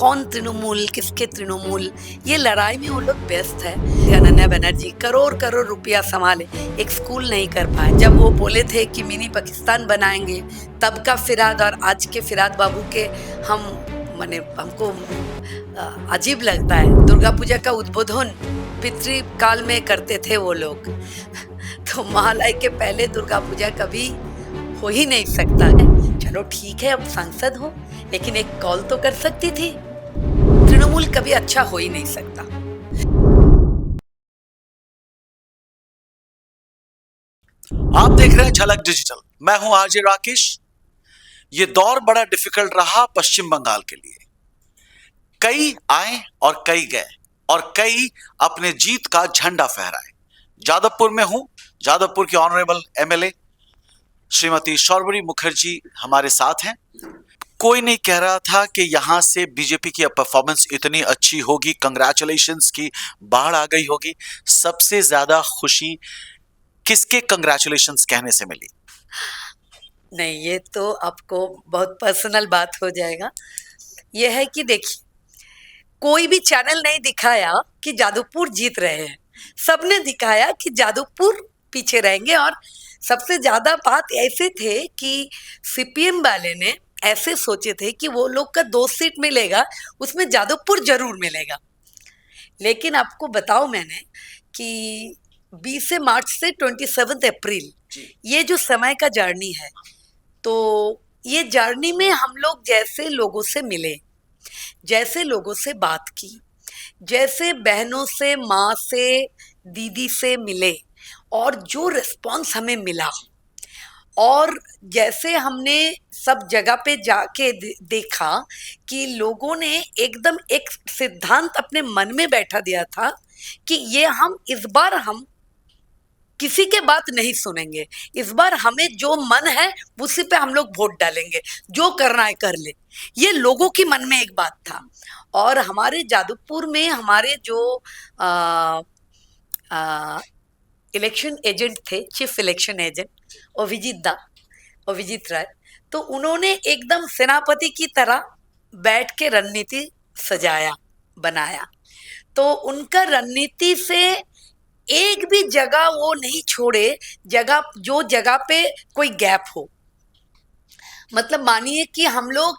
कौन तृणमूल किसके तृणमूल, ये लड़ाई में वो लोग व्यस्त है। अनन्या बनर्जी करोड़ करोड़ रुपया संभाले, एक स्कूल नहीं कर पाए। जब वो बोले थे कि मिनी पाकिस्तान बनाएंगे, तब का फिराद और आज के फिराद बाबू के हम हमको अजीब लगता है। दुर्गा पूजा का उद्बोधन पितृकाल में करते थे वो लोग तो महालय के पहले दुर्गा पूजा कभी हो ही नहीं सकता है। चलो ठीक है, अब सांसद हो, लेकिन एक कॉल तो कर सकती थी। तृणमूल कभी अच्छा हो ही नहीं सकता। आप देख रहे हैं झलक डिजिटल, मैं हूं आरजे राकेश। ये दौर बड़ा डिफिकल्ट रहा पश्चिम बंगाल के लिए। कई आए और कई गए और कई अपने जीत का झंडा फहराए। जादवपुर में हूं, जादवपुर की ऑनरेबल एमएलए श्रीमती शौर्वरी मुखर्जी हमारे साथ हैं। कोई नहीं कह रहा था कि यहां से बीजेपी की परफॉर्मेंस इतनी अच्छी होगी, कंग्रेचुलेशंस की बाढ़ आ गई होगी। सबसे ज्यादा खुशी किसके कंग्रेचुलेशंस कहने से मिली? नहीं, ये तो आपको बहुत पर्सनल बात हो जाएगा। ये है कि देखिए, कोई भी चैनल नहीं दिखाया कि जादवपुर जीत रहे हैं, सबने दिखाया कि जादवपुर पीछे रहेंगे। और सबसे ज्यादा बात ऐसे थे कि सीपीएम वाले ने ऐसे सोचे थे कि वो लोग का 2 सीट मिलेगा, उसमें जादवपुर जरूर मिलेगा। लेकिन आपको बताओ मैंने कि 20 मार्च से 27 अप्रैल ये जो समय का जर्नी है, तो ये जर्नी में हम लोग जैसे लोगों से मिले, जैसे लोगों से बात की, जैसे बहनों से, माँ से, दीदी से मिले, और जो रिस्पॉन्स हमें मिला, और जैसे हमने सब जगह पे जाके देखा कि लोगों ने एकदम एक सिद्धांत अपने मन में बैठा दिया था कि ये हम इस बार हम किसी के बात नहीं सुनेंगे, इस बार हमें जो मन है उसी पे हम लोग वोट डालेंगे, जो करना है कर ले। ये लोगों की मन में एक बात था। और हमारे जादवपुर में हमारे जो इलेक्शन एजेंट थे, चीफ इलेक्शन एजेंट अभिजीत राय, तो उन्होंने एकदम सेनापति की तरह बैठ के रणनीति सजाया, बनाया। तो उनका रणनीति से एक भी जगह वो नहीं छोड़े, जो जगह पे कोई गैप हो। मतलब मानिए कि हम लोग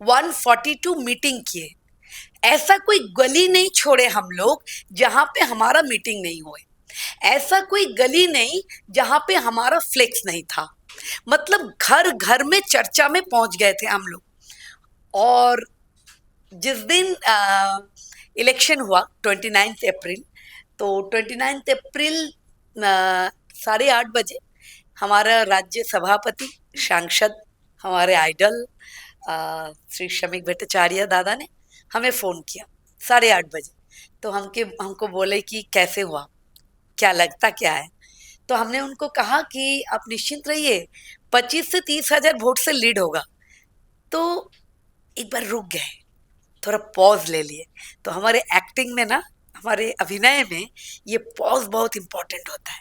142 मीटिंग किए, ऐसा कोई गली नहीं छोड़े हम लोग जहां पे हमारा मीटिंग नहीं हुए, ऐसा कोई गली नहीं जहां पे हमारा फ्लेक्स नहीं था। मतलब घर घर में चर्चा में पहुंच गए थे हम लोग। और जिस दिन इलेक्शन हुआ 29 अप्रैल, तो 29 अप्रैल 8:30 बजे हमारा राज्य सभापति, सांसद, हमारे आइडल श्री शमीक भट्टाचार्य दादा ने हमें फ़ोन किया 8:30 बजे। तो हमको बोले कि कैसे हुआ, क्या लगता क्या है। तो हमने उनको कहा कि आप निश्चिंत रहिए, 25 से 30 हजार वोट से लीड होगा। तो एक बार रुक गए, थोड़ा पॉज ले लिए। तो हमारे एक्टिंग में ना, हमारे अभिनय में ये पॉज बहुत इंपॉर्टेंट होता है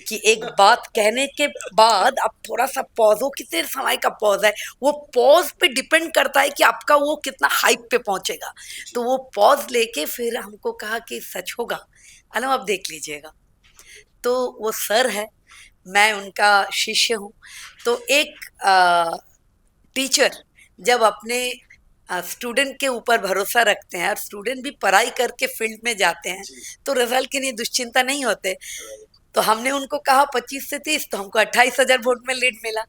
कि एक बात कहने के बाद आप थोड़ा सा पॉज हो। कितने समय का पॉज है, वो पॉज पे डिपेंड करता है कि आपका वो कितना हाइप पे पहुंचेगा। तो वो पॉज लेके फिर हमको कहा कि सच होगा, अनु आप देख लीजिएगा। तो वो सर है, मैं उनका शिष्य हूँ। तो एक टीचर जब अपने स्टूडेंट के ऊपर भरोसा रखते हैं, और स्टूडेंट भी पढ़ाई करके फील्ड में जाते हैं, तो रिजल्ट के लिए दुश्चिंता नहीं होते। तो हमने उनको कहा 25 से 30, तो हमको 28 हजार वोट में लीड मिला।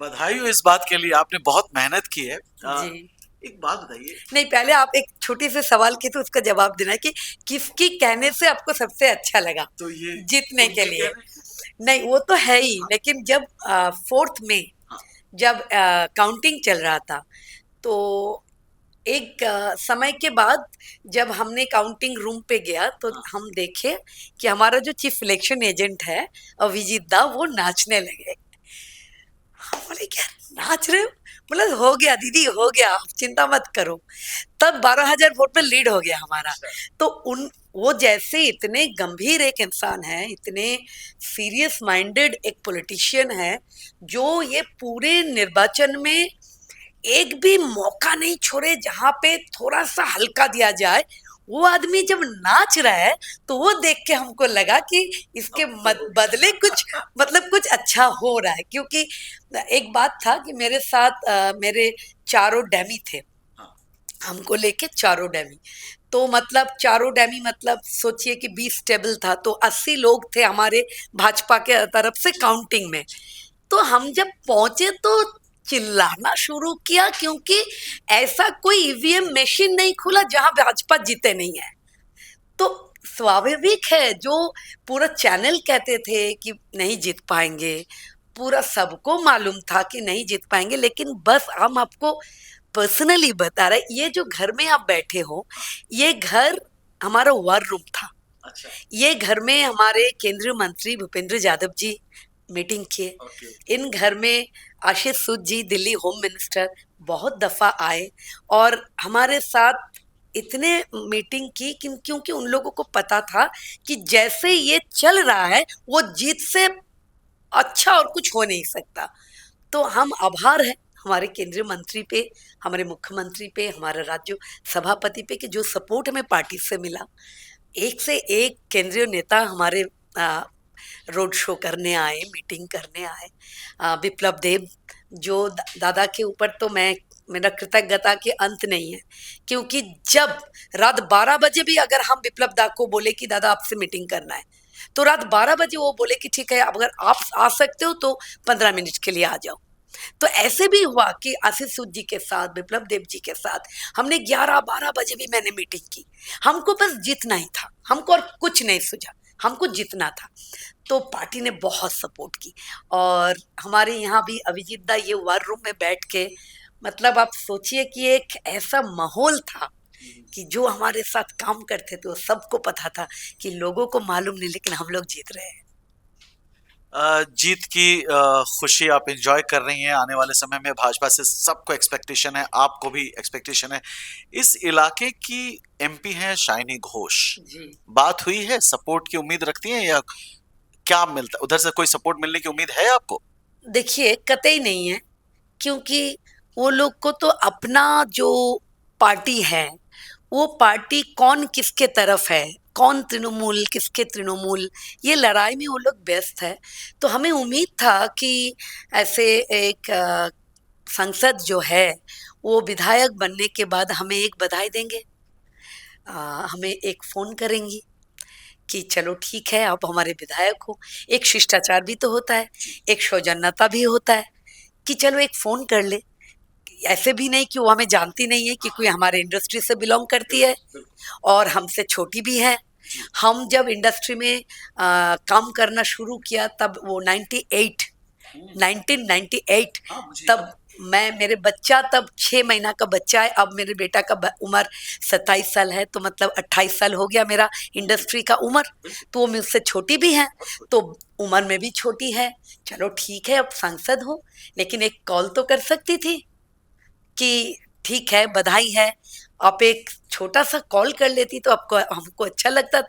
बधाई हो इस बात के लिए, आपने बहुत मेहनत की है। जी। एक बात बताइए। नहीं, पहले आप एक छोटी से सवाल की, तो उसका जवाब देना कि किसकी कहने से आपको सबसे अच्छा लगा तो ये जीतने के लिए। नहीं, वो तो है ही, लेकिन जब 4 में जब काउंटिंग चल रहा था, तो एक समय के बाद जब हमने काउंटिंग रूम पे गया, तो हम देखे कि हमारा जो चीफ इलेक्शन एजेंट है अभिजीत दा, वो नाचने लगे। हम बोले क्या नाच रहे हो? बोला हो गया दीदी, हो गया, आप चिंता मत करो। तब 12,000 वोट में लीड हो गया हमारा। तो वो जैसे इतने गंभीर एक इंसान है, इतने सीरियस माइंडेड एक पॉलिटिशियन है, जो ये पूरे निर्वाचन में एक भी मौका नहीं छोड़े जहां पे थोड़ा सा हल्का दिया जाए। वो आदमी जब नाच रहा है तो वो देख के हमको लगा कि इसके बदले कुछ मतलब कुछ अच्छा हो रहा है, क्योंकि एक बात था कि मेरे साथ मेरे चारों डैमी थे, हमको लेके चारों डैमी। तो मतलब चारों डैमी मतलब सोचिए कि 20 टेबल था, तो 80 लोग थे हमारे भाजपा के तरफ से काउंटिंग में। तो हम जब पहुंचे तो चिल्लाना शुरू किया, क्योंकि ऐसा कोई ईवीएम मशीन नहीं खुला जहां भाजपा जीते नहीं है। तो स्वाभाविक है, जो पूरा चैनल कहते थे कि नहीं जीत पाएंगे, पूरा सबको मालूम था कि नहीं जीत पाएंगे, लेकिन बस हम आपको पर्सनली बता रहे, ये जो घर में आप बैठे हो, ये घर हमारा वार रूम था। अच्छा। ये घर में हमारे केंद्रीय मंत्री भूपेंद्र यादव जी मीटिंग किए। इन घर में आशीष सूद जी दिल्ली होम मिनिस्टर बहुत दफा आए और हमारे साथ इतने मीटिंग की क्योंकि उन लोगों को पता था कि जैसे ये चल रहा है वो जीत से अच्छा और कुछ हो नहीं सकता। तो हम आभार है हमारे केंद्रीय मंत्री पे, हमारे मुख्यमंत्री पे, हमारे राज्य सभापति पे कि जो सपोर्ट हमें पार्टी से मिला। एक से एक केंद्रीय नेता हमारे रोड शो करने आए, मीटिंग करने आए। विप्लव देव जो दादा के ऊपर तो मेरा कृतज्ञता के अंत नहीं है, क्योंकि जब रात 12 बजे भी अगर हम विप्लव दा को बोले कि दादा आपसे मीटिंग करना है, तो रात 12 बजे वो बोले कि ठीक है, अगर आप आ सकते हो तो 15 मिनट के लिए आ जाओ। तो ऐसे भी हुआ कि आशीष सूद जी के साथ, विप्लव देव जी के साथ हमने 11-12 बजे भी मैंने मीटिंग की। हमको बस जीतना ही था, हमको और कुछ नहीं सूझा, हमको जीतना था। तो पार्टी ने बहुत सपोर्ट की और हमारे यहाँ भी अभिजीत दा ये वार रूम में बैठ के, मतलब आप सोचिए कि एक ऐसा माहौल था कि जो हमारे साथ काम करते थे वो सबको पता था कि लोगों को मालूम नहीं, लेकिन हम लोग जीत रहे हैं। जीत की खुशी आप एंजॉय कर रही हैं। आने वाले समय में भाजपा से सबको एक्सपेक्टेशन है, आपको भी एक्सपेक्टेशन है। इस इलाके की एमपी हैं शाइनी घोष, जी बात हुई है? सपोर्ट की उम्मीद रखती हैं या क्या मिलता उधर से? कोई सपोर्ट मिलने की उम्मीद है आपको? देखिए, कतई नहीं है, क्योंकि वो लोग को तो अपना जो पार्टी है, वो पार्टी कौन किसके तरफ है, कौन तृणमूल किसके तृणमूल, ये लड़ाई में वो लोग व्यस्त है। तो हमें उम्मीद था कि ऐसे एक संसद जो है वो विधायक बनने के बाद हमें एक बधाई देंगे, हमें एक फोन करेंगी कि चलो ठीक है आप हमारे विधायक हो। एक शिष्टाचार भी तो होता है, एक सौजन्यता भी होता है कि चलो एक फोन कर ले। ऐसे भी नहीं कि वो हमें जानती नहीं है, क्योंकि हमारे इंडस्ट्री से बिलोंग करती है और हमसे छोटी भी है। हम जब इंडस्ट्री में काम करना शुरू किया तब वो 1998 तब मेरे बच्चा तब 6 महीना का बच्चा है। अब मेरे बेटा का उम्र 27 साल है, तो मतलब 28 साल हो गया मेरा इंडस्ट्री का उम्र। तो वो मुझसे छोटी भी है, तो उम्र में भी छोटी है। चलो ठीक है, अब सांसद हो, लेकिन एक कॉल तो कर सकती थी कि ठीक है बधाई है। आप एक छोटा सा कॉल कर लेती तो आपको हमको अच्छा लगता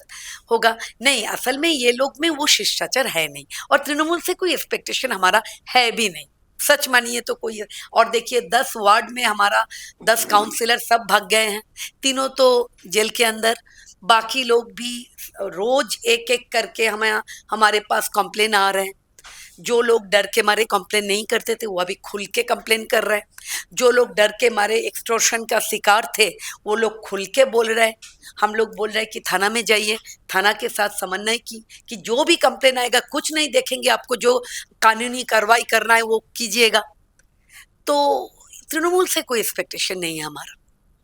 होगा। नहीं, असल में ये लोग में वो शिष्टाचार है नहीं और तृणमूल से कोई एक्सपेक्टेशन हमारा है भी नहीं, सच मानिए तो कोई। और देखिए 10 वार्ड में हमारा 10 काउंसिलर सब भाग गए हैं, तीनों तो जेल के अंदर। बाकी लोग भी रोज एक एक करके हमारे पास कंप्लेन आ रहे हैं। जो लोग डर के मारे कंप्लेन नहीं करते थे वो अभी खुल के कंप्लेन कर रहे हैं। जो लोग डर के मारे एक्सटॉर्शन का शिकार थे वो लोग खुल के बोल रहे हैं। हम लोग बोल रहे हैं कि थाना में जाइए, थाना के साथ समन्वय की कि जो भी कंप्लेन आएगा कुछ नहीं देखेंगे, आपको जो कानूनी कार्रवाई करना है वो कीजिएगा। तो तृणमूल से कोई एक्सपेक्टेशन नहीं है हमारा।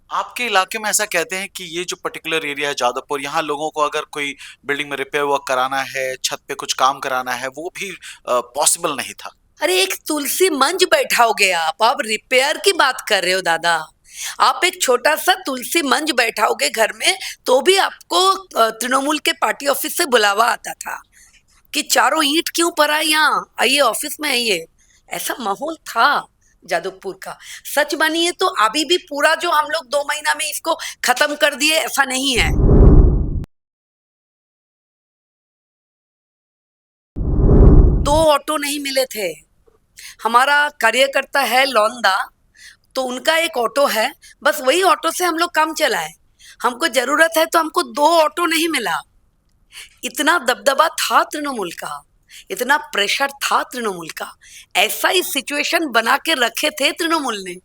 आपके इलाके में ऐसा कहते हैं कि ये जो पर्टिकुलर एरिया है जादवपुर, यहाँ लोगों को अगर कोई बिल्डिंग में रिपेयर वर्क कराना है, छत पे कुछ काम कराना है, वो भी पॉसिबल नहीं था। अरे एक तुलसी मंच बैठाओगे आप रिपेयर की बात कर रहे हो दादा। आप एक छोटा सा तुलसी मंच बैठाओगे घर में तो भी आपको तृणमूल के पार्टी ऑफिस से बुलावा आता था कि चारों ईंट क्यों पड़ा, यहाँ आइए ऑफिस में आइए। ऐसा माहौल था जादवपुर का। सच मानिए तो अभी भी पूरा जो हम लोग 2 महीना में इसको खत्म कर दिए ऐसा नहीं है। 2 ऑटो नहीं मिले थे। हमारा कार्यकर्ता है लौंदा, तो उनका एक ऑटो है, बस वही ऑटो से हम लोग काम चलाए। हमको जरूरत है तो हमको 2 ऑटो नहीं मिला। इतना दबदबा था तृणमूल का, इतना प्रेशर था तृणमूल का, ऐसा ही सिचुएशन बना के रखे थे तृणमूल ने।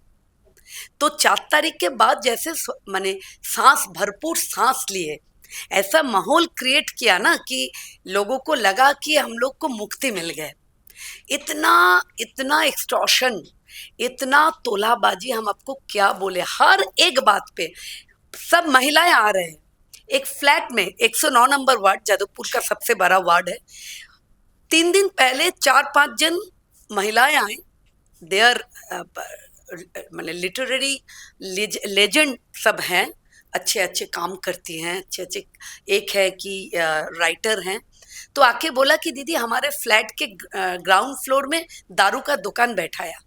तो 4 तारीख के बाद जैसे माने सांस, भरपूर सांस लिए, ऐसा माहौल क्रिएट किया ना कि लोगों को लगा कि हम लोग को मुक्ति मिल गए। इतना इतना एक्सटॉर्शन, इतना तोलाबाजी, हम आपको क्या बोले। हर एक बात पे सब महिलाएं आ रहे हैं। एक फ्लैट में 109 नंबर वार्ड, जादवपुर का सबसे बड़ा वार्ड है। 3 दिन पहले 4-5 जन महिलाएं आए। दे आर मतलब लिटरेरी लेजेंड सब हैं, अच्छे अच्छे काम करती हैं, अच्छे अच्छे। एक है कि राइटर हैं। तो आके बोला कि दीदी हमारे फ्लैट के ग्राउंड फ्लोर में दारू का दुकान बैठाया।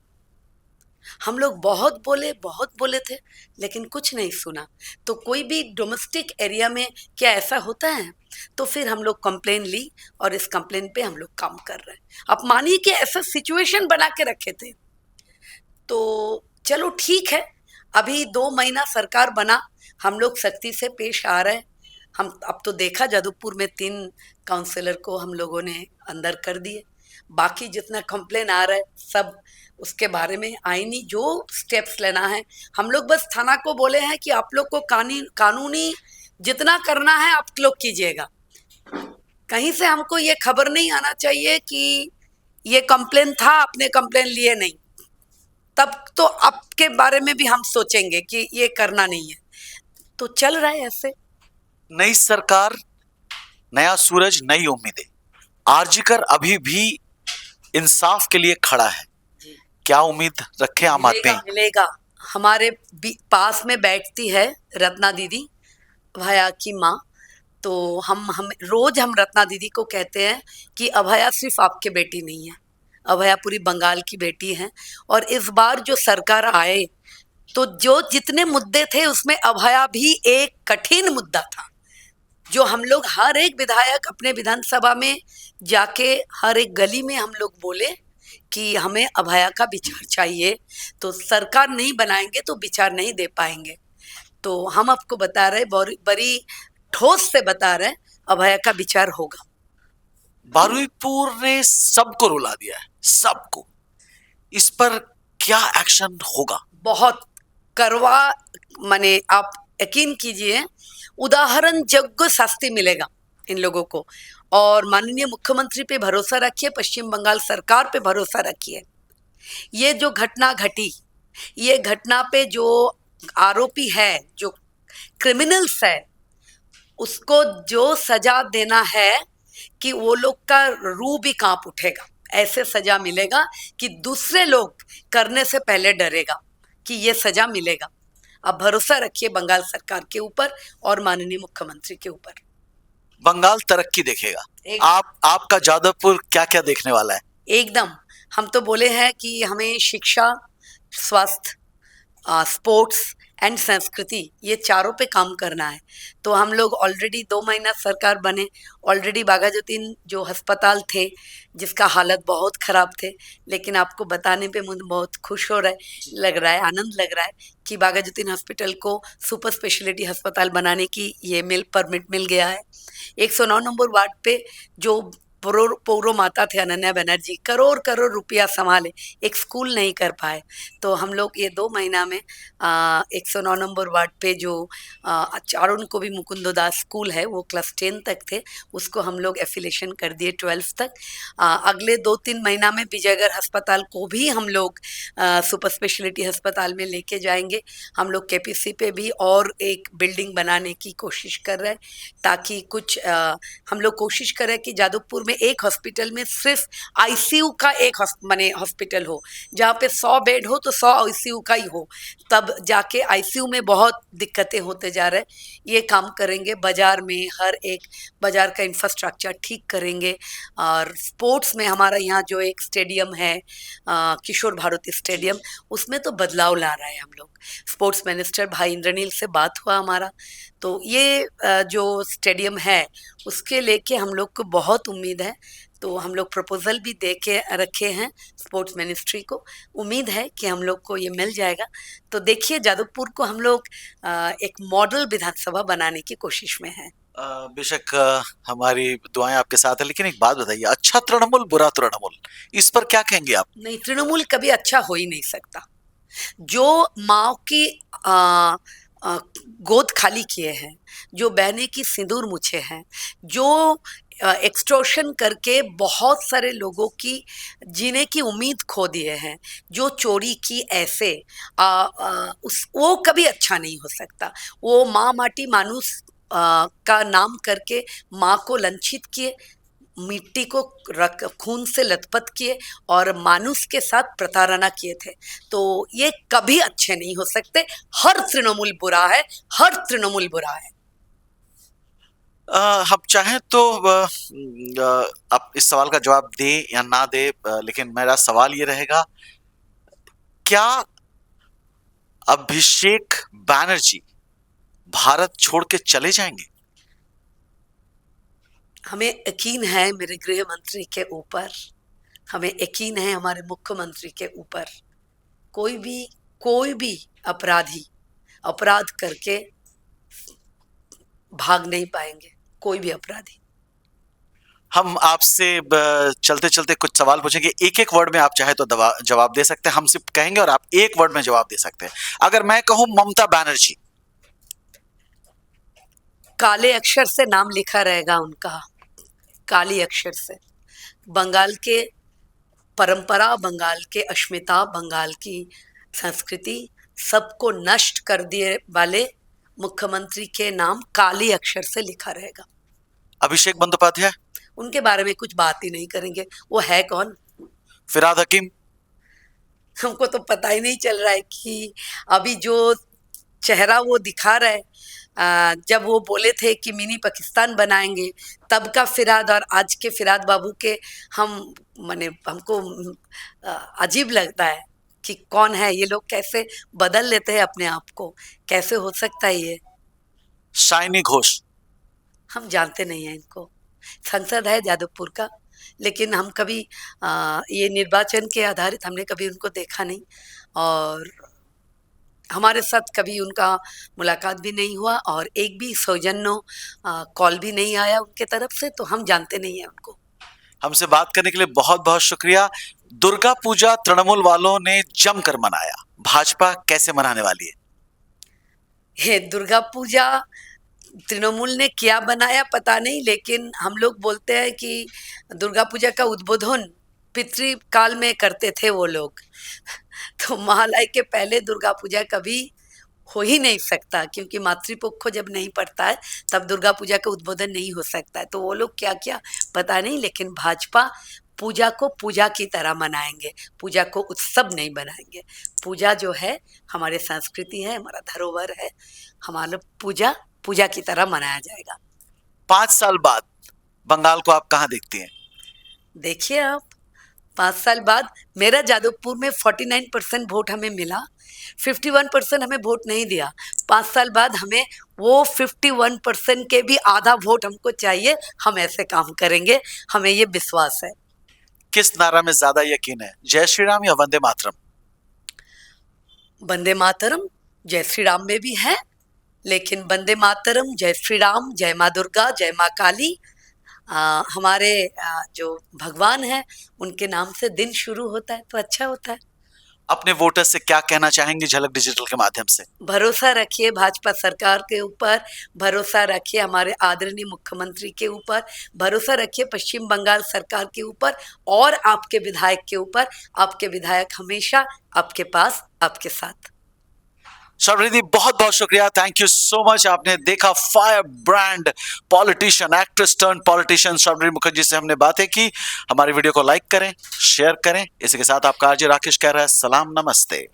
हम लोग बहुत बोले थे, लेकिन कुछ नहीं सुना। तो कोई भी डोमेस्टिक एरिया में क्या ऐसा होता है? तो फिर हम लोग कंप्लेन ली और इस कंप्लेन पे हम लोग काम कर रहे हैं। अब मानिए कि ऐसा सिचुएशन बना के रखे थे। तो चलो ठीक है, अभी 2 महीना सरकार बना, हम लोग सख्ती से पेश आ रहे हैं। हम अब तो देखा जादवपुर में 3 काउंसलर को हम लोगों ने अंदर कर दिए। बाकी जितना कंप्लेन आ रहा है सब उसके बारे में आईनी जो स्टेप्स लेना है, हम लोग बस थाना को बोले हैं कि आप लोग को कानूनी जितना करना है आप लोग कीजिएगा। कहीं से हमको ये खबर नहीं आना चाहिए कि ये कंप्लेन था, आपने कंप्लेन लिए नहीं, तब तो आपके बारे में भी हम सोचेंगे कि ये करना नहीं है। तो चल रहा है ऐसे। नई सरकार, नया सूरज, नई उम्मीदें। आरजीकर अभी भी इंसाफ के लिए खड़ा है। क्या उम्मीद रखें आम आदमी? मिलेगा। हमारे पास में बैठती है रत्ना दीदी, अभया की माँ। तो हम रोज हम रत्ना दीदी को कहते हैं कि अभया सिर्फ आपके बेटी नहीं है, अभया पूरी बंगाल की बेटी है। और इस बार जो सरकार आए तो जो जितने मुद्दे थे उसमें अभया भी एक कठिन मुद्दा था, जो हम लोग हर एक विधायक अपने विधानसभा में जाके हर एक गली में हम लोग बोले कि हमें अभया का विचार चाहिए। तो सरकार नहीं बनाएंगे तो विचार नहीं दे पाएंगे। तो हम आपको बता रहे, बड़ी ठोस से बता रहे, अभया का विचार होगा। बारुईपुर ने सबको रुला दिया है, सबको। इस पर क्या एक्शन होगा? बहुत करवा, माने आप यकीन कीजिए, उदाहरण योग्य शास्ति मिलेगा इन लोगों को। और माननीय मुख्यमंत्री पे भरोसा रखिए, पश्चिम बंगाल सरकार पे भरोसा रखिए। ये जो घटना घटी, ये घटना पे जो आरोपी है, जो क्रिमिनल्स है, उसको जो सजा देना है कि वो लोग का रूह भी कांप उठेगा। ऐसे सजा मिलेगा कि दूसरे लोग करने से पहले डरेगा कि ये सजा मिलेगा। अब भरोसा रखिए बंगाल सरकार के ऊपर और माननीय मुख्यमंत्री के ऊपर। बंगाल तरक्की देखेगा। आपका जादवपुर क्या क्या देखने वाला है? एकदम, हम तो बोले हैं कि हमें शिक्षा, स्वास्थ्य, स्पोर्ट्स एंड संस्कृति, ये चारों पे काम करना है। तो हम लोग ऑलरेडी 2 महीना सरकार बने, ऑलरेडी बाघाजोतीन जो अस्पताल थे जिसका हालत बहुत खराब थे, लेकिन आपको बताने पे मुझे बहुत खुश हो रहा है, लग रहा है, आनंद लग रहा है कि बाघाजोतीन हॉस्पिटल को सुपर स्पेशलिटी अस्पताल बनाने की ये परमिट मिल गया है। 109 नंबर वार्ड पे जो पौरो माता थे अनन्या बनर्जी, करोड़ रुपया संभाले, एक स्कूल नहीं कर पाए। तो हम लोग ये 2 महीना में 109 नंबर वार्ड पे जो चारों को भी मुकुंदो दास स्कूल है, वो क्लास 10 तक थे, उसको हम लोग एफिलेशन कर दिए 12 तक। अगले 2-3 महीना में विजयगढ़ अस्पताल को भी हम लोग सुपर स्पेशलिटी अस्पताल में लेके जाएंगे। हम लोग केपीसी पे भी और एक बिल्डिंग बनाने की कोशिश कर रहे हैं, ताकि कुछ हम लोग कोशिश करें कि जादवपुर में एक हॉस्पिटल में सिर्फ आईसीयू का एक माने हॉस्पिटल हो, जहाँ पे 100 बेड हो तो 100 आईसीयू का ही हो। तब जाके आईसीयू में बहुत दिक्कतें होते जा रहे, ये काम करेंगे। बाजार में हर एक बाजार का इंफ्रास्ट्रक्चर ठीक करेंगे। और स्पोर्ट्स में हमारा यहाँ जो एक स्टेडियम है, किशोर भारती स्टेडियम, उसमें तो बदलाव ला रहा है हम लोग। स्पोर्ट्स मिनिस्टर भाई इंद्रनील से बात हुआ हमारा, तो ये जो स्टेडियम है उसके लेके हम लोग को बहुत उम्मीद है। तो हम लोग प्रपोजल भी दे के रखे हैं स्पोर्ट्स मिनिस्ट्री को। उम्मीद है कि हम लोग को ये मिल जाएगा। तो देखिए, जादवपुर को हम लोग एक मॉडल विधानसभा बनाने की कोशिश में हैं। बेशक हमारी दुआएं आपके साथ है, लेकिन एक बात बताइए, अच्छा तृणमूल बुरा तृणमूल, इस पर क्या कहेंगे आप? नहीं, तृणमूल कभी अच्छा हो ही नहीं सकता। जो माँ की गोद खाली किए हैं, जो बहने की सिंदूर मुछे हैं, जो एक्सटॉर्शन करके बहुत सारे लोगों की जीने की उम्मीद खो दिए हैं, जो चोरी की ऐसे वो कभी अच्छा नहीं हो सकता। वो माँ माटी मानुस का नाम करके माँ को लंचित किए, मिट्टी को खून से लथपथ किए और मानुष के साथ प्रताड़ना किए थे। तो ये कभी अच्छे नहीं हो सकते। हर तृणमूल बुरा है, हर तृणमूल बुरा है। हम चाहें तो आप इस सवाल का जवाब दे या ना दे, लेकिन मेरा सवाल ये रहेगा, क्या अभिषेक बैनर्जी भारत छोड़ के चले जाएंगे? हमें यकीन है मेरे गृह मंत्री के ऊपर, हमें यकीन है हमारे मुख्यमंत्री के ऊपर। कोई भी अपराधी अपराध करके भाग नहीं पाएंगे, कोई भी अपराधी। हम आपसे चलते चलते कुछ सवाल पूछेंगे, एक एक वर्ड में आप चाहे तो जवाब दे सकते हैं। हम सिर्फ कहेंगे और आप एक वर्ड में जवाब दे सकते हैं। अगर मैं कहूं ममता बनर्जी, काले अक्षर से नाम लिखा रहेगा उनका, काली अक्षर से। बंगाल के परंपरा, बंगाल के अस्मिता, बंगाल की संस्कृति सबको नष्ट कर दिए वाले मुख्यमंत्री के नाम काली अक्षर से लिखा रहेगा। अभिषेक बंदोपाध्याय, उनके बारे में कुछ बात ही नहीं करेंगे। वो है कौन? फिरहाद हकीम, हमको तो पता ही नहीं चल रहा है कि अभी जो चेहरा वो दिखा रहा है, जब वो बोले थे कि मिनी पाकिस्तान बनाएंगे, तब का फिरहाद और आज के फिरहाद बाबू के हमको अजीब लगता है कि कौन है ये लोग, कैसे बदल लेते हैं अपने आप को, कैसे हो सकता है ये? शाइनी घोष, हम जानते नहीं हैं इनको। संसद है जादवपुर का, लेकिन हम कभी ये निर्वाचन के आधारित हमने कभी उनको देखा नहीं और हमारे साथ कभी उनका मुलाकात भी नहीं हुआ और एक भी सौजन्य कॉल भी नहीं आया उनके तरफ से, तो हम जानते नहीं हैं उनको। हमसे बात करने के लिए बहुत बहुत शुक्रिया। दुर्गा पूजा तृणमूल वालों ने जमकर मनाया, भाजपा कैसे मनाने वाली है? ये दुर्गा पूजा तृणमूल ने क्या बनाया पता नहीं, लेकिन हम लोग बोलते हैं कि दुर्गा पूजा का उद्बोधन पितृकाल में करते थे वो लोग। तो महालय के पहले दुर्गा पूजा कभी हो ही नहीं सकता, क्योंकि मातृपक्ष जब नहीं पड़ता है तब दुर्गा पूजा का उद्बोधन नहीं हो सकता है। तो वो लोग क्या क्या पता नहीं, लेकिन भाजपा पूजा को पूजा की तरह मनाएंगे, पूजा को उत्सव नहीं बनाएंगे। पूजा जो है हमारे संस्कृति है, हमारा धरोहर है, हमारा पूजा पूजा की तरह मनाया जाएगा। 5 साल बाद बंगाल को आप कहां देखती हैं? देखिए आप, 5 साल बाद मेरा जादवपुर में 49% वोट हमें मिला, 51% हमें वोट नहीं दिया। 5 साल बाद हमें वो 51% के भी आधा वोट हमको चाहिए। हम ऐसे काम करेंगे, हमें ये विश्वास है। किस नारा में ज्यादा यकीन है, जय श्री राम या वंदे मातरम? वंदे मातरम जय श्री राम में भी है, लेकिन वंदे मातरम, जय श्री राम, जय माँ दुर्गा, जय माँ काली, हमारे जो भगवान है उनके नाम से दिन शुरू होता है तो अच्छा होता है। अपने वोटर्स से क्या कहना चाहेंगे झलक डिजिटल के माध्यम से? भरोसा रखिए भाजपा सरकार के ऊपर, भरोसा रखिए हमारे आदरणीय मुख्यमंत्री के ऊपर, भरोसा रखिए पश्चिम बंगाल सरकार के ऊपर और आपके विधायक के ऊपर। आपके विधायक हमेशा आपके पास, आपके साथ। शबरी दी, बहुत बहुत शुक्रिया, थैंक यू सो मच। आपने देखा fire brand politician, actress turn politician Shabari Mukherjee से हमने बातें की। हमारी वीडियो को लाइक करें, शेयर करें। इसी के साथ आपका आरजे राकेश कह रहा है सलाम, नमस्ते।